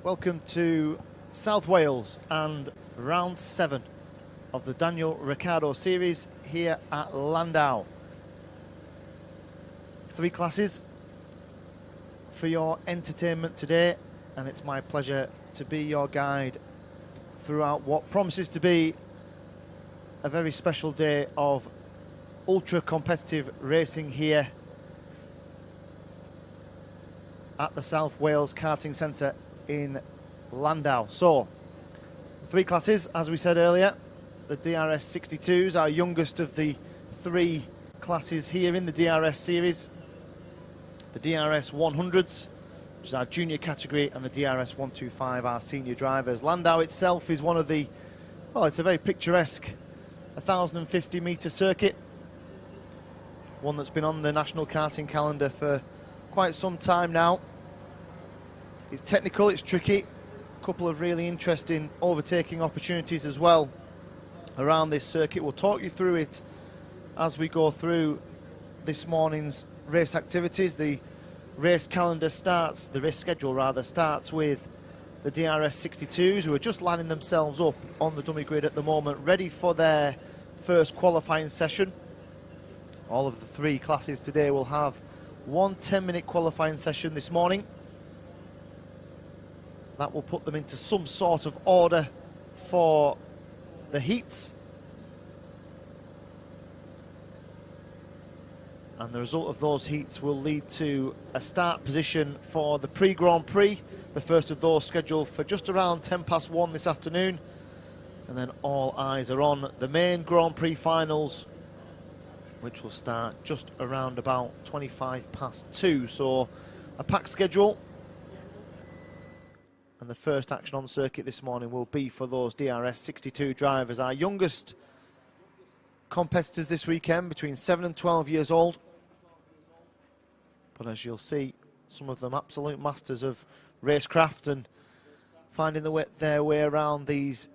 Welcome to South Wales and round 7 of the Ricciardo series here at Llandow. 3 classes for your entertainment today, and it's my pleasure to be your guide throughout what promises to be a very special day of ultra competitive racing here at the South Wales Karting Centre in Llandow. So, 3 classes, as we said earlier. The DRS62s, our youngest of the 3 classes here in the DRS series. The DRS100s, which is our junior category, and the DRS125, our senior drivers. Llandow itself is one of the, well, it's a very picturesque 1,050 metre circuit. One that's been on the national karting calendar for quite some time now. It's technical, it's tricky. A couple of really interesting overtaking opportunities as well around this circuit. We'll talk you through it as we go through this morning's race activities. The race calendar starts, the race schedule rather, starts with the DRS62s, who are just lining themselves up on the dummy grid at the moment, ready for their first qualifying session. All of the 3 classes today will have one 10-minute qualifying session this morning. That will put them into some sort of order for the heats. And the result of those heats will lead to a start position for the pre-Grand Prix. The first of those scheduled for just around 1:10 this afternoon. And then all eyes are on the main Grand Prix finals, which will start just around about 2:25. So a packed schedule. And the first action on circuit this morning will be for those DRS62 drivers, our youngest competitors this weekend, between 7 and 12 years old. But as you'll see, some of them absolute masters of racecraft and finding their way around these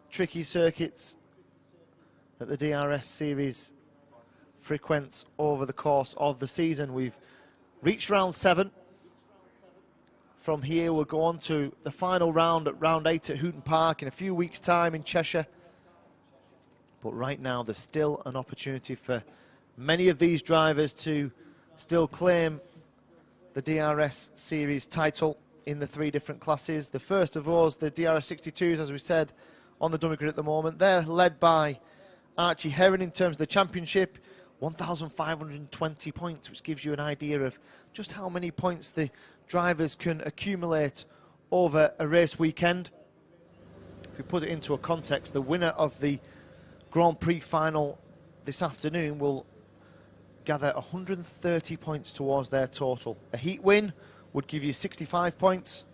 tricky circuits that the DRS series frequents over the course of the season. We've reached round 7. From here we'll go on to the final round at round 8 at Hooton Park in a few weeks' time in Cheshire. But right now there's still an opportunity for many of these drivers to still claim the DRS series title in the 3 different classes. The first of those, the DRS62s, as we said, on the dummy grid at the moment. They're led by Archie Heron in terms of the championship. 1,520 points, which gives you an idea of just how many points the drivers can accumulate over a race weekend. If we put it into a context, the winner of the Grand Prix final this afternoon will gather 130 points towards their total. A heat win would give you 65 points,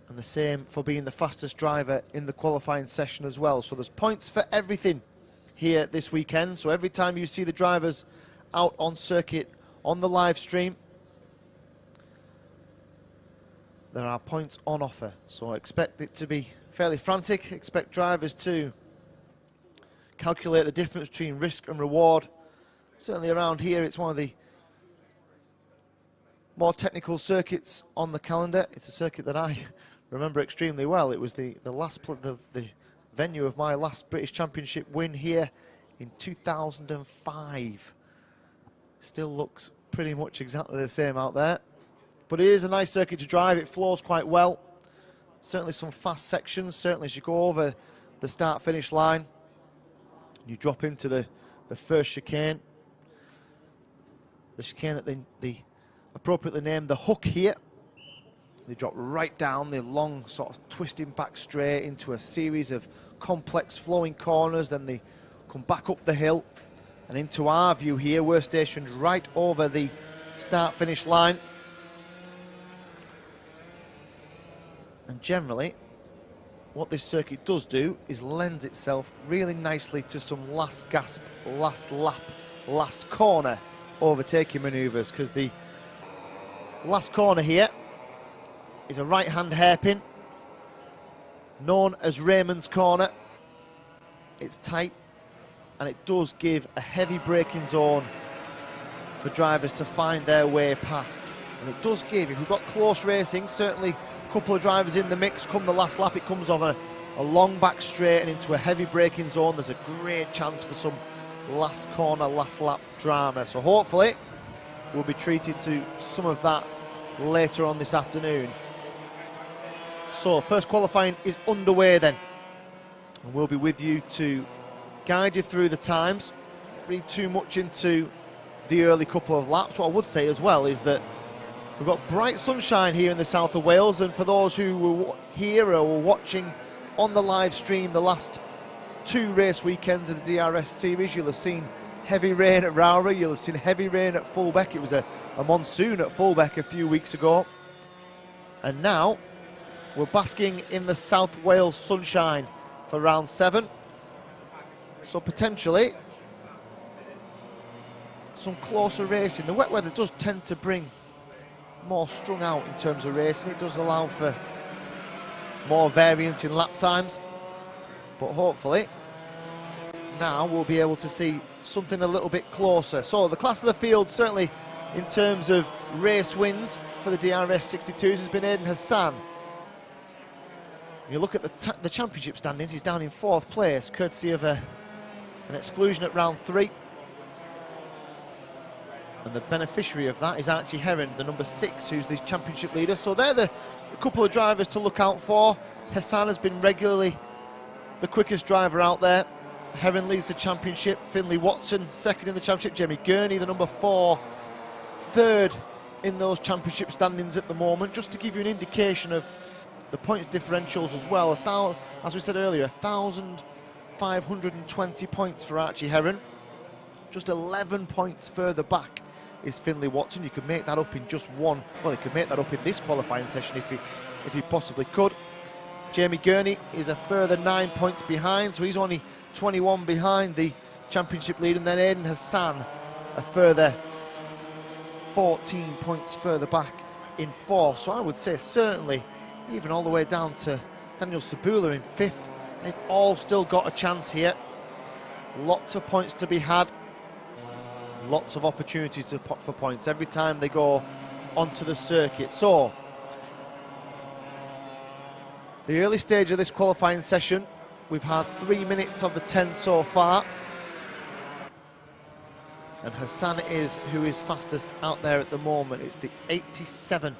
and the same for being the fastest driver in the qualifying session as well. So there's points for everything here this weekend. So every time you see the drivers out on circuit on the live stream, there are points on offer. So expect it to be fairly frantic. Expect drivers to calculate the difference between risk and reward. Certainly around here, it's one of the more technical circuits on the calendar. It's a circuit that I remember extremely well. It was the venue of my last British Championship win here in 2005. Still looks pretty much exactly the same out there. But it is a nice circuit to drive. It flows quite well. Certainly some fast sections. Certainly as you go over the start-finish line, you drop into the first chicane. The chicane that they appropriately named the hook here. They drop right down the long sort of twisting back straight into a series of complex flowing corners. Then they come back up the hill and into our view here. We're stationed right over the start-finish line. And generally, what this circuit does do is lends itself really nicely to some last gasp, last lap, last corner overtaking manoeuvres, because the last corner here is a right-hand hairpin known as Raymond's Corner. It's tight and it does give a heavy braking zone for drivers to find their way past. And it does give, if we've got close racing, certainly couple of drivers in the mix come the last lap. It comes on a long back straight and into a heavy braking zone. There's a great chance for some last corner, last lap drama. So hopefully we'll be treated to some of that later on this afternoon. So first qualifying is underway then, and we'll be with you to guide you through the times. Read too much into the early couple of laps. What I would say as well is that we've got bright sunshine here in the south of Wales, and for those who were here or were watching on the live stream the last 2 race weekends of the DRS series, you'll have seen heavy rain at Rowra, you'll have seen heavy rain at Fulbeck. It was a monsoon at Fulbeck a few weeks ago, and now we're basking in the South Wales sunshine for round 7. So potentially some closer racing. The wet weather does tend to bring more strung out in terms of racing. It does allow for more variance in lap times, but hopefully now we'll be able to see something a little bit closer. So the class of the field, certainly in terms of race wins for the DRS62s, has been Eden Hassan. You look at the championship standings, he's down in 4th place, courtesy of an exclusion at round 3. And the beneficiary of that is Archie Heron, the number 6, who's the championship leader. So they're the couple of drivers to look out for. Hassan has been regularly the quickest driver out there. Heron leads the championship. Finlay Watson, 2nd in the championship. Jamie Gurney, the number 4, 3rd in those championship standings at the moment. Just to give you an indication of the points differentials as well. As we said earlier, 1,520 points for Archie Heron. Just 11 points further back is Finlay Watson. You could make that up in just one. Well, he could make that up in this qualifying session if he possibly could. Jamie Gurney is a further 9 points behind, so he's only 21 behind the championship lead. And then Eden Hassan, a further 14 points further back in 4th. So I would say certainly, even all the way down to Daniel Sabula in 5th, they've all still got a chance here. Lots of points to be had. Lots of opportunities to pop for points every time they go onto the circuit. So the early stage of this qualifying session, we've had 3 minutes of the 10 so far, and Hassan is who is fastest out there at the moment. It's the 87.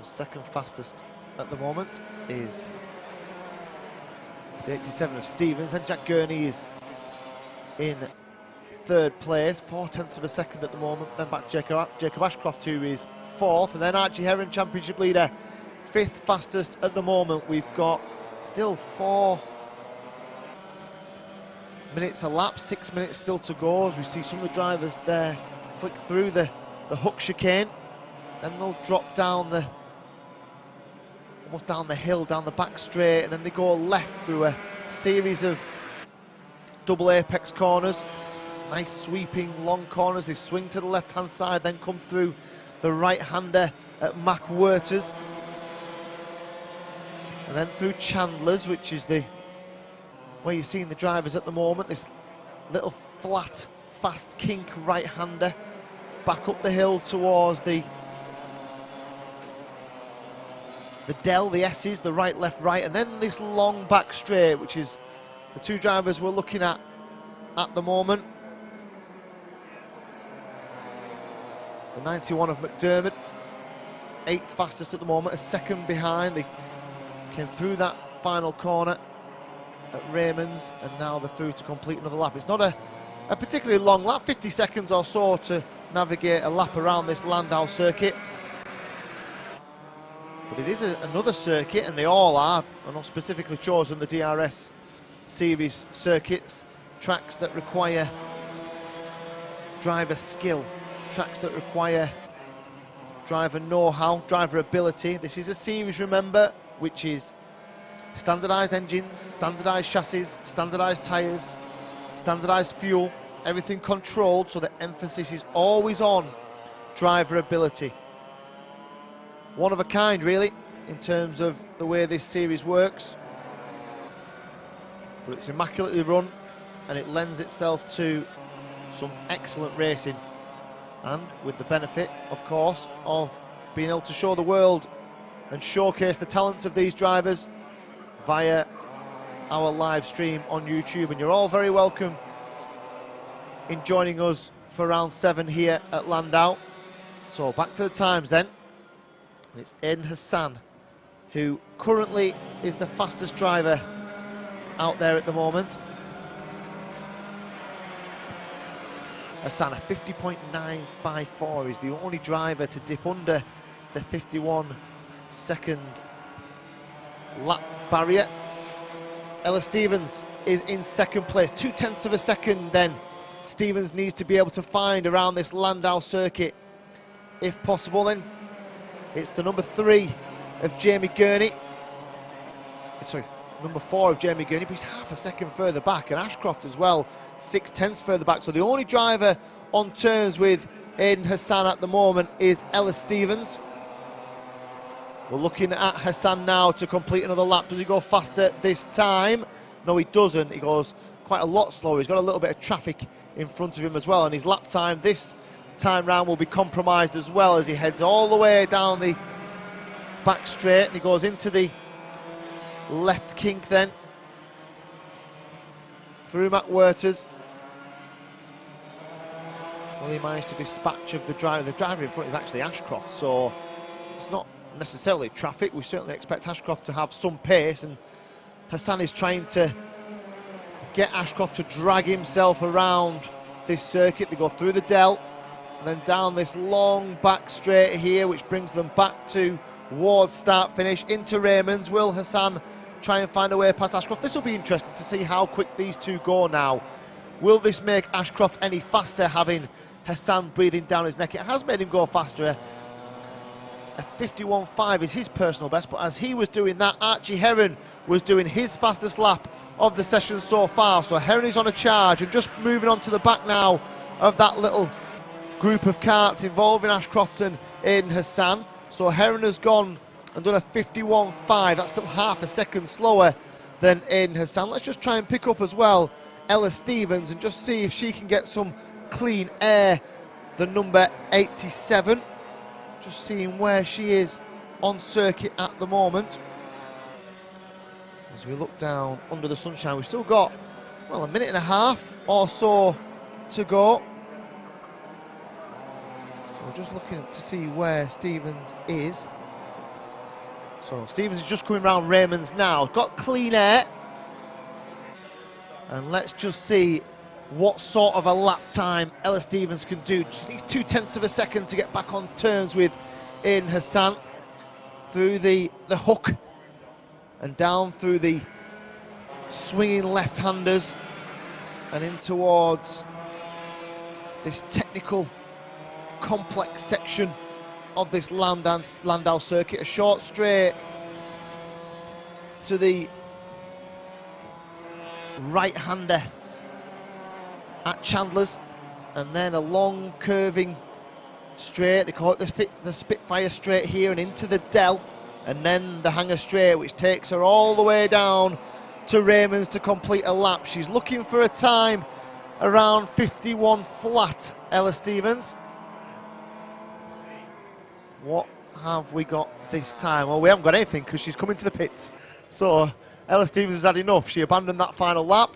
Second fastest at the moment is the 87 of Stevens. Then Jack Gurney is in 3rd place, 4/10 of a second at the moment. Then back to Jacob Ashcroft, who is 4th, and then Archie Heron, championship leader, 5th fastest at the moment. We've got still 4 minutes a lap, 6 minutes still to go, as we see some of the drivers there flick through the hook chicane. Then they'll drop down almost down the hill, down the back straight, and then they go left through a series of double apex corners. Nice sweeping long corners. They swing to the left-hand side, then come through the right-hander at Mac Werters, and then through Chandler's, which is where you're seeing the drivers at the moment. This little flat, fast kink right-hander back up the hill towards the Dell, the S's, the right, left, right, and then this long back straight, which is the 2 drivers we're looking at the moment. The 91 of McDermott, 8th fastest at the moment, a second behind. They came through that final corner at Raymond's, and now they're through to complete another lap. It's not a particularly long lap, 50 seconds or so to navigate a lap around this Llandow circuit. But it is another circuit, and they all are not specifically chosen the DRS series circuits. Tracks that require driver skill, tracks that require driver know-how, driver ability. This is a series, remember, which is standardised engines, standardised chassis, standardised tyres, standardised fuel, everything controlled, so the emphasis is always on driver ability. One of a kind, really, in terms of the way this series works. But it's immaculately run. and it lends itself to some excellent racing, and with the benefit, of course, of being able to show the world and showcase the talents of these drivers via our live stream on YouTube. And you're all very welcome in joining us for round 7 here at Llandow. So back to the times then. It's Aiden Hassan who currently is the fastest driver out there at the moment. Hassan, a 50.954, is the only driver to dip under the 51-second lap barrier. Ella Stevens is in second place, 0.2 of a second then. Stevens needs to be able to find around this Llandow circuit. If possible, then it's the number 3 of Jamie Gurney. Sorry, number 4 of Jamie Gurney, but he's half a second further back, and Ashcroft as well, 0.6 further back. So the only driver on turns with Aiden Hassan at the moment is Ella Stevens. We're looking at Hassan now to complete another lap. Does he go faster this time? No, he doesn't. He goes quite a lot slower. He's got a little bit of traffic in front of him as well, and his lap time this time round will be compromised as well as he heads all the way down the back straight, and he goes into the left kink then through Matt Werters. Well, he managed to dispatch of the driver. The driver in front is actually Ashcroft, so it's not necessarily traffic. We certainly expect Ashcroft to have some pace, and Hassan is trying to get Ashcroft to drag himself around this circuit. They go through the Dell and then down this long back straight here, which brings them back towards start finish into Raymond's. Will Hassan try and find a way past Ashcroft? This will be interesting to see how quick these two go now. Will this make Ashcroft any faster, having Hassan breathing down his neck? It has made him go faster. A 51.5 is his personal best, but as he was doing that, Archie Heron was doing his fastest lap of the session so far. So Heron is on a charge and just moving on to the back now of that little group of karts involving Ashcroft and Aiden Hassan. So Heron has gone and done a 51.5. That's still half a second slower than Aiden Hassan. Let's just try and pick up as well Ella Stevens and just see if she can get some clean air. The number 87. Just seeing where she is on circuit at the moment. As we look down under the sunshine, we've still got, well, a minute and a half or so to go. So we're just looking to see where Stevens is. So Stevens is just coming round Raymond's now. Got clean air. And let's just see what sort of a lap time Ella Stevens can do. She needs 0.2 of a second to get back on terms with Aiden Hassan. Through the hook and down through the swinging left-handers and in towards this technical, complex section of this Llandow circuit. A short straight to the right-hander at Chandler's, and then a long curving straight. They call it the Spitfire straight here, and into the Dell, and then the hanger straight, which takes her all the way down to Raymond's to complete a lap. She's looking for a time around 51 flat, Ella Stevens. What have we got this time? Well, we haven't got anything because she's coming to the pits. So Ella Stevens has had enough. She abandoned that final lap.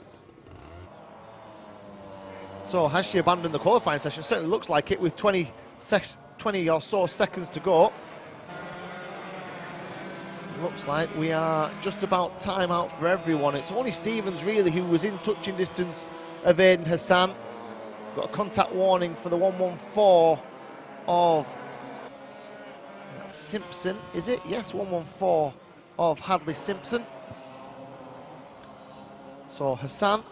So has she abandoned the qualifying session? Certainly looks like it, with 20 or so seconds to go. Looks like we are just about time out for everyone. It's only Stevens really who was in touching distance of Aiden Hassan. Got a contact warning for the 114 of Simpson, is it? Yes, 114 of Hadley Simpson. So Hassan,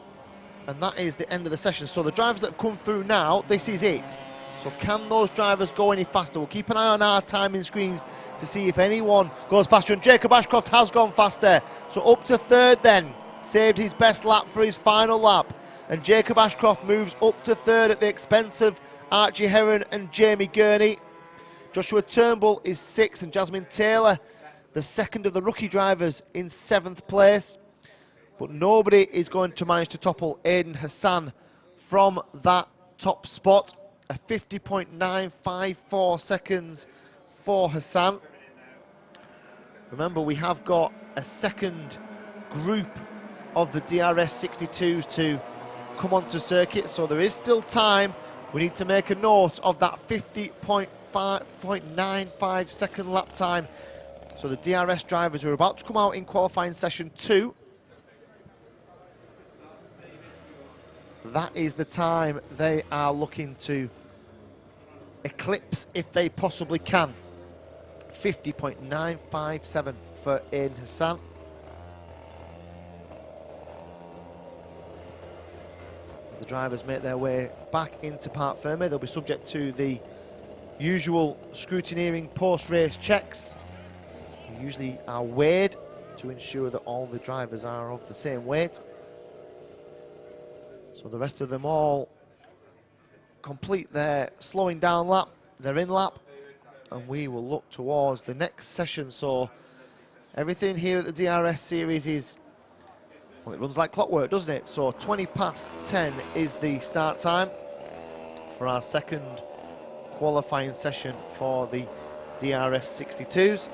and that is the end of the session. So the drivers that have come through now, this is it. So can those drivers go any faster? We'll keep an eye on our timing screens to see if anyone goes faster. And Jacob Ashcroft has gone faster. So up to third then. Saved his best lap for his final lap. And Jacob Ashcroft moves up to third at the expense of Archie Heron and Jamie Gurney. Joshua Turnbull is sixth, and Jasmine Taylor, the second of the rookie drivers, in seventh place. but nobody is going to manage to topple Aiden Hassan from that top spot. A 50.954 seconds for Hassan. Remember, we have got a second group of the DRS62s to come onto circuit, so there is still time. We need to make a note of that 50.95 second lap time. So the DRS drivers are about to come out in qualifying session 2. That is the time they are looking to eclipse if they possibly can. 50.957 for Aiden Hassan. The drivers make their way back into Parc Ferme. They'll be subject to the usual scrutineering post-race checks. They usually are weighed to ensure that all the drivers are of the same weight. So the rest of them all complete their slowing down lap, their in lap, and we will look towards the next session. So everything here at the DRS series is, well, it runs like clockwork, doesn't it? So 20 past 10 is the start time for our second qualifying session for the DRS62s.